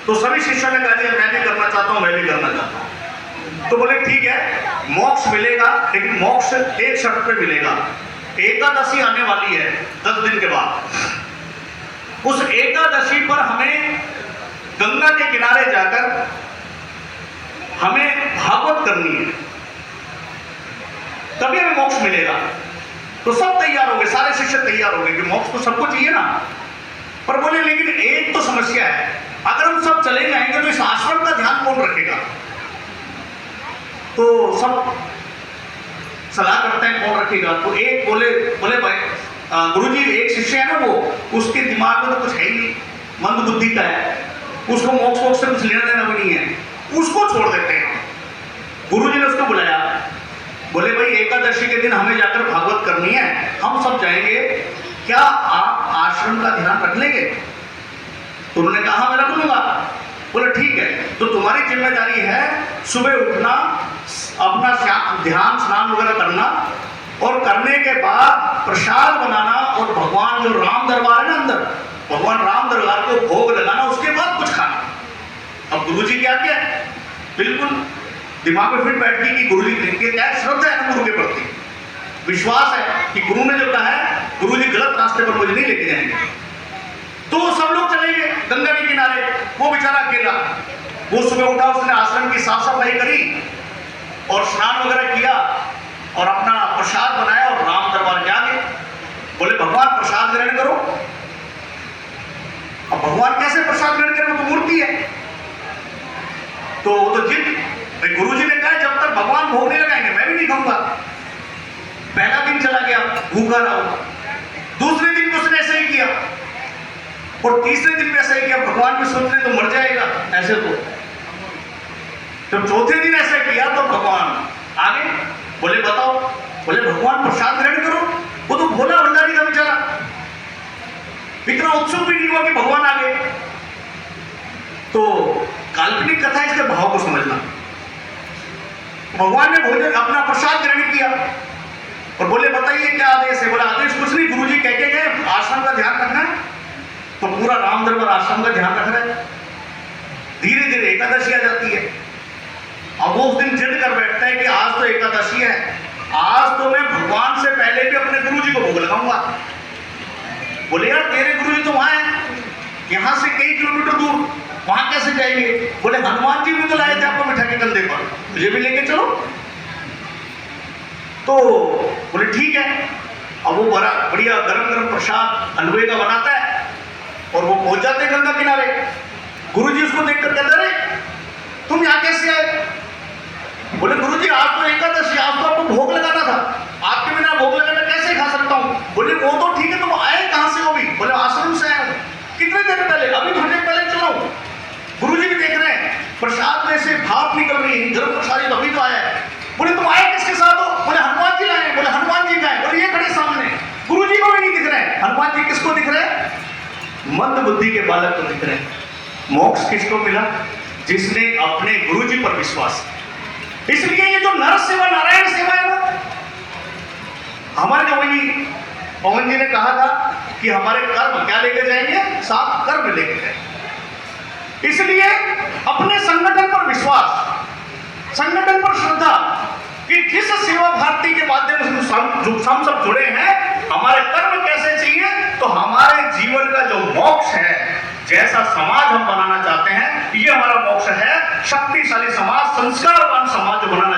तो सभी शिष्यों ने कहा जी मैं भी करना चाहता हूँ, मैं भी करना चाहता हूँ। तो बोले ठीक है, मोक्ष मिलेगा, लेकिन मोक्ष एक शर्त पे मिलेगा। एकादशी आने वाली है 10 दिन के बाद। उस एकादशी पर हमें गंगा के किनारे जाकर हमें भागवत करनी है, तभी हमें मोक्ष मिलेगा। तो सब तैयार हो गए, सारे शिष्य तैयार हो गए कि मोक्ष तो सबको चाहिए ना। पर बोले लेकिन एक तो समस्या है, अगर हम सब चले जाएंगे तो इस आश्रम का ध्यान कौन रखेगा। तो सब सलाह करते हैं कौन रखेगा। तो एक बोले भाई गुरुजी, एक शिष्य है ना, वो उसके दिमाग में तो कुछ है ही नहीं, मंद बुद्धि का है, उसको मोक्ष से कुछ लेना देना भी नहीं है, उसको छोड़ देते हैं। गुरुजी ने उसको बुलाया, बोले भाई एकादशी के दिन हमें जाकर भागवत करनी है, हम सब जाएंगे, क्या आप आश्रम का ध्यान रख लेंगे। तो उन्होंने कहा हाँ मैं रख लूंगा। बोले ठीक है, तो तुम्हारी जिम्मेदारी है सुबह उठना, अपना ध्यान स्नान वगैरह करना, और करने के बाद प्रसाद बनाना, और भगवान जो राम दरबार है ना अंदर, भगवान राम दरबार को भोग लगाना, उसके बाद कुछ खाना। अब गुरुजी क्या किया, बिल्कुल दिमाग में फिट बैठ गई कि गुरुजी के क्या श्रद्धा है ना गुरु के प्रति, विश्वास है कि गुरु ने जो कहा है, गुरुजी गलत रास्ते पर मुझे नहीं लेके जाएंगे। तो सब लोग चले गए गंगा के किनारे, वो बेचारा अकेला। वो सुबह उठा, उसने आश्रम की साफ सफाई करी और स्नान वगैरह किया और अपना प्रसाद बनाया और राम दरबार के आगे बोले भगवान प्रसाद ग्रहण करो। अब भगवान कैसे प्रसाद ग्रहण करें, वो तो मूर्ति है। तो वो तो जिद, गुरुजी ने कहा जब तक भगवान भोग नहीं लगाएंगे मैं भी नहीं खाऊंगा। पहला दिन चला गया, भूखा रहा। दूसरे दिन भी उसने ऐसा ही किया, और तीसरे दिन भी ऐसा ही किया। भगवान भी सोच रहे तो मर जाएगा ऐसे तो। जब चौथे दिन ऐसा किया तो भगवान आगे बोले बताओ, बोले भगवान प्रसाद ग्रहण करो। वो तो भोला भंडारी था बेचारा, इतना उत्सुक भी नहीं हुआ कि भगवान आ गए। तो काल्पनिक कथा, इसके भाव को समझना। भगवान ने भोजन अपना प्रसाद ग्रहण किया और बोले बताइए क्या आदेश है। बोला आदेश कुछ नहीं, गुरुजी कह के गए आश्रम का ध्यान रखना है। तो पूरा राम दरबार आश्रम का ध्यान रख रहा है। धीरे धीरे एकादशी आ जाती है। अब वो उस दिन जिद कर बैठता है कि आज तो एकादशी है, आज तो मैं भगवान से पहले भी अपने गुरुजी को भोग लगाऊंगा। बोले यार तेरे गुरुजी तो वहां है, यहां से कई किलोमीटर दूर, वहां कैसे जाएंगे। बोले हनुमान जी भी तो लाए थे आपको मिठा के कंधे पर, मुझे भी लेके चलो। तो बोले ठीक है। अब वो बड़ा बढ़िया गरम गरम प्रसाद हलवे का बनाता है और वो पहुंच जाते हैं गंगा किनारे। गुरुजी उसको देखकर कहते अरे तुम यहाँ कैसे आए। बोले गुरुजी आज तो एकादशी, आज तो आपको भोग लगाना था, आपके बिना भोग लगाना कैसे खा सकता हूँ। बोले वो तो ठीक है, तुम आए कहाँ से हो भी। बोले आश्रम से आए। कितने देर पहले, अभी थोड़ी देर पहले चला हूँ। गुरुजी भी देख रहे हैं प्रसाद में से भाप निकल रही है, गर्म प्रसाद अभी तो आया है। बोले तुम आए किसके साथ हो। बोले हनुमान जी लाए। बोले हनुमान जी का है। बोले ये खड़े सामने, गुरुजी को भी नहीं दिख रहे। हनुमान जी किसको दिख रहे, मंद बुद्धि के बालक को दिख रहे। मोक्ष किसको मिला, जिसने अपने गुरुजी पर विश्वास। इसलिए ये जो नर सेवा नारायण सेवा है ना, हमारे जो वही पवन जी ने कहा था कि हमारे कर्म क्या लेके जाएंगे, साथ कर्म लेके जाएंगे। इसलिए अपने संगठन पर विश्वास, संगठन पर श्रद्धा कि जिस सेवा भारती के माध्यम से हम सब जुड़े हैं, हमारे कर्म कैसे चाहिए, तो हमारे जीवन का जो मोक्ष है, जैसा समाज हम बनाना चाहते हैं, ये हमारा मोक्ष है। शक्तिशाली समाज, संस्कारवान समाज जो बनाना